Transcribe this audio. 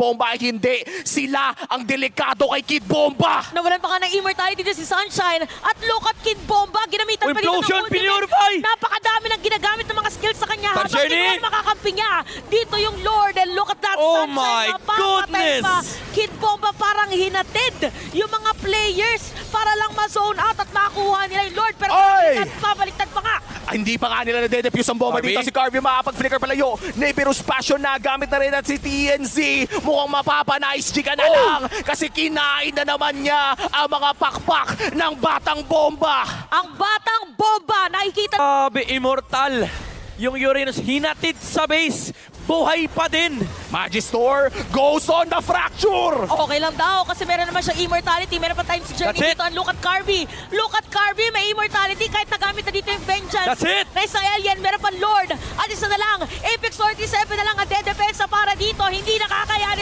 Bomba ay hindi. Sila ang delikado kay Kid Bomba. Nawalan pa nga ng immortality dito si Sunshine. At look at Kid Bomba, ginamitan pa dito ng Implosion, ultimate. Purify! Napakadami ng ginagamit ng mga skills sa kanya. Habang Journey! kinuha makakampi niya. Dito yung Lord and look at that Oh Sunshine. my Mapapatay goodness! pa. Kid Bomba parang hinatid yung mga players para lang ma-zone out at makuha nila yung Lord. Pero Ay! pabaliktad pa nga. Hindi pa nga nila na-defuse ang bomba Carby? dito. Si Carby makapag-flicker palayo. Nevirus Passion na gamit na rin at si TNZ. Mukhang mapapanice G ka na lang. Kasi kinain na naman niya ang mga pakpak ng Batang Bomba. Ang Batang Bomba, nakikita Grabe, immortal. Yung Uranus hinatid sa base. Buhay pa din. Magistor goes on the fracture. okay lang daw kasi meron naman siyang immortality. Meron pa time si Journey That's it. dito. And look at Carby. Look at Carby, may immortality kahit nagamit na dito yung Vengeance. That's it. Na isang alien, meron pa Lord. At isa na lang, Apex 47 na lang ang dead defense para dito. Hindi nakakayanin